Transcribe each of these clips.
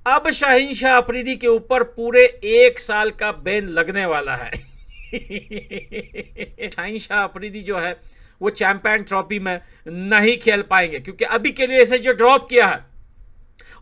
अब शाहीन शाह अफरीदी के ऊपर पूरे 1 साल का बैन लगने वाला है। शाहीन शाह अफरीदी जो है वो चैंपियन ट्रॉफी में नहीं खेल पाएंगे, क्योंकि अभी के लिए इसे जो ड्रॉप किया है,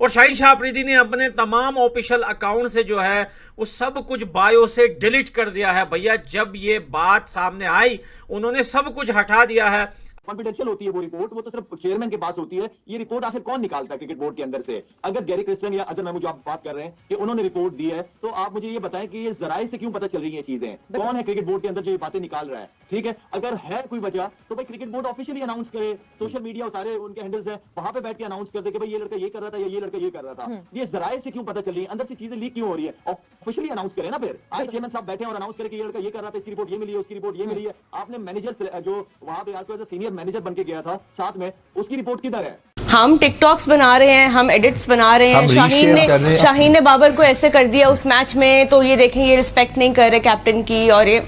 और शाहीन शाह अफरीदी ने अपने तमाम ऑफिशियल अकाउंट से जो है वो सब कुछ बायो से डिलीट कर दिया है। भैया जब ये बात सामने आई उन्होंने सब कुछ हटा दिया है। कॉन्फिडेंशियल होती है वो रिपोर्ट, वो तो सिर्फ चेयरमैन के पास होती है। ये रिपोर्ट आखिर कौन निकालता है क्रिकेट बोर्ड के अंदर से? अगर गैरी क्रिस्टन या अजहर महमूद जो आप बात कर रहे हैं कि उन्होंने रिपोर्ट दी है, तो आप मुझे ये बताएं कि ये जराए से क्यों पता चल रही है चीजें? कौन है क्रिकेट बोर्ड के अंदर जो ये बातें निकाल रहा है? ठीक है, अगर है कोई वजह तो भाई क्रिकेट बोर्ड ऑफिशियली अनाउंस करे, सोशल मीडिया सारे उनके हैंडल्स हैं, वहां पे बैठ के अनाउंस कर दे कि भाई ये लड़का ये कर रहा था या ये लड़का ये कर रहा था। ये जराए से क्यों पता चल रही है? अंदर से चीजें लीक क्यों हो रही है? ऑफिशियली अनाउंस करें ना। फिर आज चेयरमैन साहब बैठे और अनाउंस करें कि ये लड़का ये कर रहा था, इसकी रिपोर्ट ये मिली है, उसकी रिपोर्ट ये मिली है। आपने मैनेजर जो वहां पे आज सीनियर मैनेजर बन के गया था साथ में, उसकी रिपोर्ट किधर है? हम टिकटॉक्स बना रहे हैं, हम एडिट्स बना रहे हैं। शाहीन ने बाबर को ऐसे कर दिया उस मैच में, तो ये देखें ये रिस्पेक्ट नहीं कर रहे कैप्टन की, और ये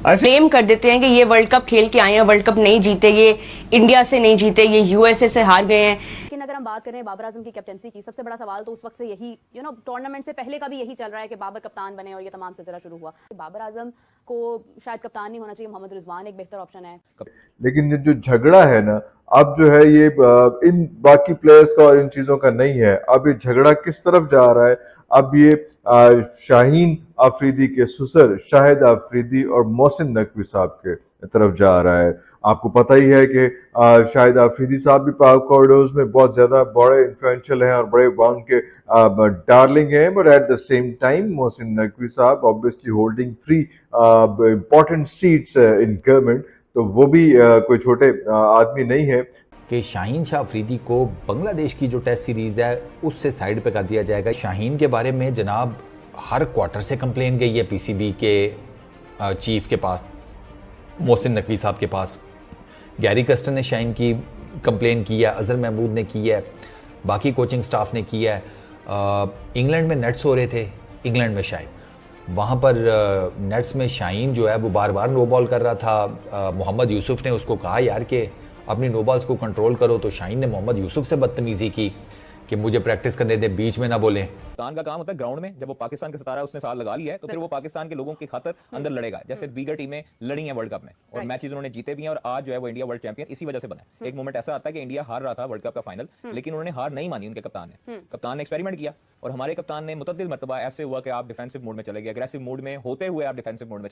ब्लेम कर देते हैं कि ये वर्ल्ड कप खेल के आए हैं, वर्ल्ड कप नहीं जीते, ये इंडिया से नहीं जीते, ये यूएसए से हार गए हैं। लेकिन अगर हम बात करें बाबर आजम की कैप्टनसी की, सबसे बड़ा सवाल तो उस वक्त से यही टूर्नामेंट से पहले का भी यही चल रहा है कि बाबर कप्तान बने और ये तमाम सिलसिला शुरू हुआ। बाबर आजम को शायद कप्तान नहीं होना चाहिए, मोहम्मद रिजवान एक बेहतर ऑप्शन है। लेकिन ये जो झगड़ा है ना, अब जो है ये इन बाकी प्लेयर्स का और इन चीजों का नहीं है। अब ये झगड़ा किस तरफ जा रहा है? अब ये शाहीन अफरीदी के ससुर शाहिद अफरीदी और मोहसिन नकवी साहब के तरफ जा रहा है। आपको पता ही है कि शाहिद अफरीदी साहब भी पाक कॉरिडोर्स में बहुत ज्यादा बड़े इन्फ्लुएंशियल हैं और बड़े बाउंड के डार्लिंग हैं, but at the same time Mohsin Naqvi साहब obviously holding 3 important seats in government, तो वो भी कोई छोटे आदमी नहीं है। कि शाहीन शाह अफरीदी को बांग्लादेश की जो टेस्ट सीरीज़ है उससे साइड पे कर दिया जाएगा। शाहीन के बारे में जनाब हर क्वार्टर से कंप्लेन गई है पीसीबी के चीफ के पास, मोहसिन नकवी साहब के पास। गैरी कस्टन ने शाहीन की कंप्लेन की है, अजहर महमूद ने की है, बाकी कोचिंग स्टाफ ने की है। इंग्लैंड में नेट्स हो रहे थे, इंग्लैंड में शाहीन, वहाँ पर नेट्स में शाहीन जो है वो बार बार नो बॉल कर रहा था। मोहम्मद यूसुफ ने उसको कहा यार कि अपनी नो बॉल्स को कंट्रोल करो, तो शाहीन ने मोहम्मद यूसुफ से बदतमीजी की कि मुझे प्रैक्टिस करने दे, बीच में ना बोलें। कप्तान का काम होता है ग्राउंड में, जब वो पाकिस्तान के सितारा उसने साल लगा लिया है तो फिर वो पाकिस्तान के लोगों की खातिर अंदर लड़ेगा, जैसे दीगर टीमें लड़ी हैं वर्ल्ड कप में और मैचेस उन्होंने जीते भी हैं, और आज जो है वो इंडिया वर्ल्ड चैंपियन इसी वजह से बना है। एक मोमेंट ऐसा आता है कि इंडिया हार रहा था वर्ल्ड कप का फाइनल, लेकिन उन्होंने हार नहीं मानी उनके कप्तान ने एक्सपेरिमेंट किया, और हमारे कप्तान ने मुतअद्दिद मरतबा ऐसे हुआ कि आप डिफेंसिव मोड में चले गए, अग्रेसिव मोड में होते हुए आप डिफेंसिव मोड में